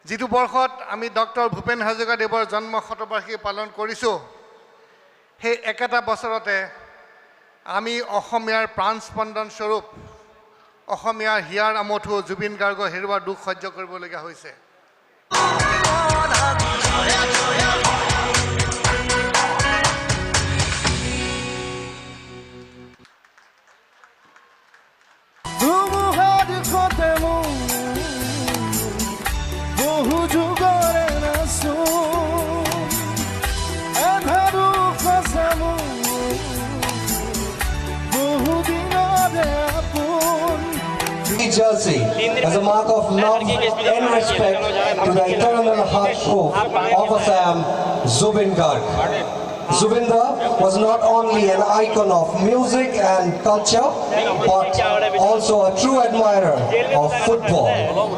যিটো বৰ্ষত আমি ডক্টৰ ভূপেন হাজৰিকাদেৱৰ জন্ম শতবাৰ্ষিকী পালন কৰিছোঁ, সেই একেটা বছৰতে আমি অসমীয়াৰ প্ৰাণ স্পন্দন স্বৰূপ অসমীয়াৰ হিয়াৰ আমঠু জুবিন গাৰ্গক হেৰুৱাৰ দুখ সহ্য কৰিবলগীয়া হৈছে। Jersey as a mark of love and respect to the eternal heartthrob of Assam, Zubin Garg. Zubindra was not only an icon of music and culture, but also a true admirer of football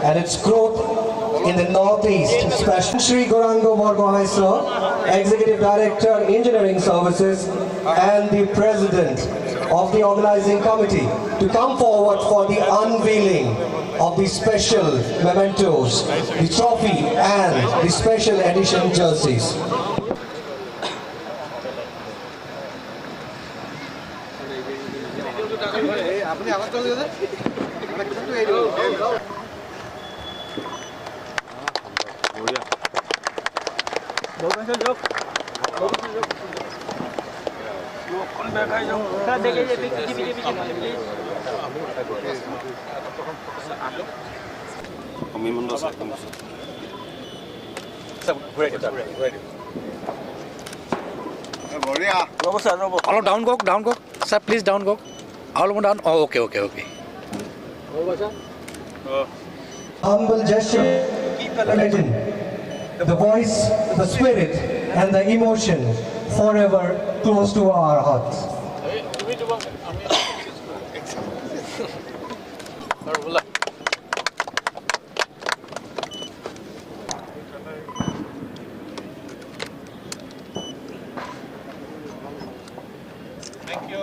and its growth in the Northeast, especially Shri Gaurango Borgohai Sir, Executive Director, Engineering Services, and the President of the organizing committee to come forward for the unveiling of the special mementos, the trophy and the special edition jerseys. All down go, sir. Please down go. All down. Oh, okay. Humble gesture, legend, the voice, the spirit, and the emotion forever close to our hearts. Thank you.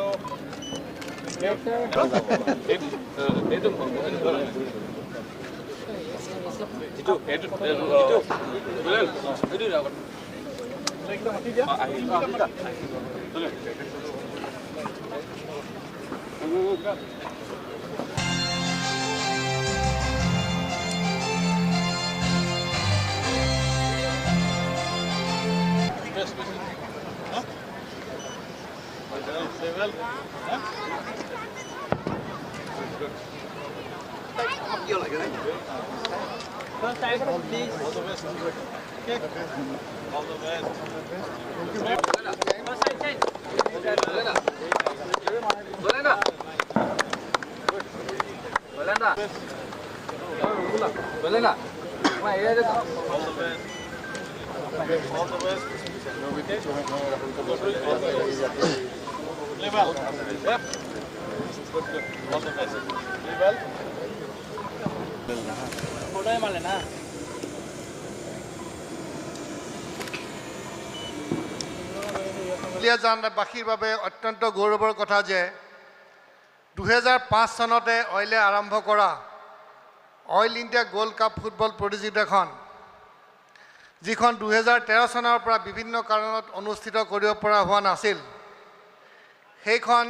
বাসীৰ বাবে অত্যন্ত গৌৰৱৰ কথা যে 2005 চনতে অইলে আৰম্ভ কৰা oil India gold cup football প্ৰতিযোগিতাখন যিখন 2013 চনৰ পৰা বিভিন্ন কাৰণত অনুষ্ঠিত কৰিব পৰা হোৱা নাছিল, সেইখন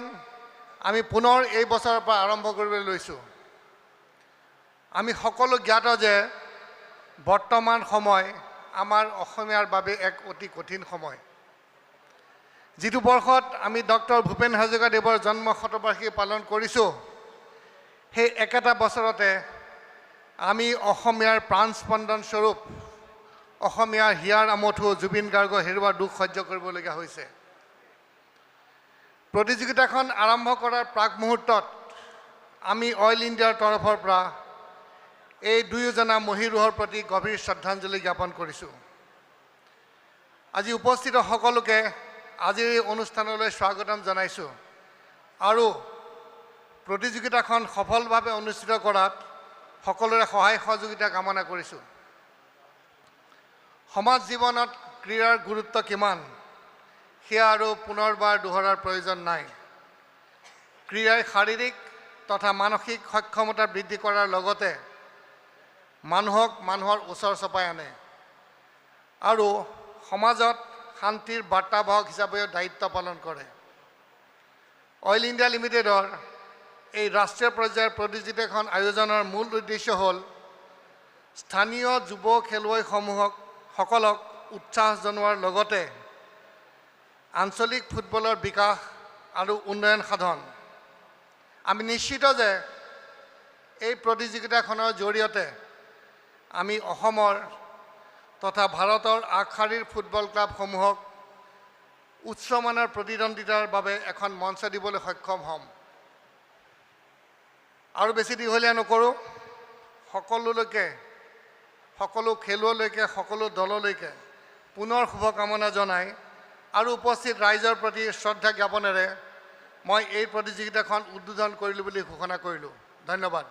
আমি পুনৰ এই বছৰৰ পৰা আৰম্ভ কৰিবলৈ লৈছোঁ। আমি সকলো জ্ঞাত যে বৰ্তমান সময় আমাৰ অসমীয়াৰ বাবে এক অতি কঠিন সময়। যিটো বৰ্ষত আমি ডক্টৰ ভূপেন হাজৰিকাদেৱৰ জন্ম শতবাৰ্ষিকী পালন কৰিছোঁ, সেই একেটা বছৰতে আমি অসমীয়াৰ প্ৰাণ স্পন্দন স্বৰূপ অসমীয়াৰ হিয়াৰ আমঠু জুবিন গাৰ্গক হেৰুৱাৰ দুখ সহ্য কৰিবলগীয়া হৈছে। প্ৰতিযোগিতাখন আৰম্ভ কৰাৰ প্ৰাক মুহূৰ্তত আমি অইল ইণ্ডিয়াৰ তৰফৰ পৰা এই দুয়োজনা মহীৰুহৰ প্ৰতি গভীৰ শ্ৰদ্ধাঞ্জলি জ্ঞাপন কৰিছোঁ। আজি উপস্থিত সকলোকে আজিৰ এই অনুষ্ঠানলৈ স্বাগতম জনাইছোঁ আৰু প্ৰতিযোগিতাখন সফলভাৱে অনুষ্ঠিত কৰাত সকলোৰে সহায় সহযোগিতা কামনা কৰিছোঁ। সমাজ জীৱনত ক্ৰীড়াৰ গুৰুত্ব কিমান সেয়া আৰু পুনৰবাৰ দোহৰাৰ প্ৰয়োজন নাই। ক্ৰীড়াই শাৰীৰিক তথা মানসিক সক্ষমতা বৃদ্ধি কৰাৰ লগতে মানুহক মানুহৰ ওচৰ চপাই আনে আৰু সমাজত শান্তিৰ বাৰ্তাবাহক হিচাপেও দায়িত্ব পালন কৰে। অইল ইণ্ডিয়া লিমিটেডৰ এই ৰাষ্ট্ৰীয় পৰ্যায়ৰ প্ৰতিযোগিতাখন আয়োজনৰ মূল উদ্দেশ্য হ'ল স্থানীয় যুৱ খেলুৱৈসকলক উৎসাহ জনোৱাৰ লগতে আঞ্চলিক ফুটবলৰ বিকাশ আৰু উন্নয়ন সাধন। আমি নিশ্চিত যে এই প্ৰতিযোগিতাখনৰ জৰিয়তে আমি অসমৰ তথা ভাৰতৰ আগশাৰীৰ ফুটবল ক্লাবসমূহক উচ্চমানৰ প্ৰতিদ্বন্দ্বিতাৰ বাবে এখন মঞ্চ দিবলৈ সক্ষম হ'ম। আৰু বেছি দীঘলীয়া নকৰোঁ, সকলো খেলুৱৈলৈকে সকলো দললৈকে পুনৰ শুভকামনা জনাই আৰু উপস্থিত ৰাইজৰ প্ৰতি শ্ৰদ্ধা জ্ঞাপনেৰে মই এই প্ৰতিযোগিতাখন উদ্বোধন কৰিলোঁ বুলি ঘোষণা কৰিলোঁ। ধন্যবাদ।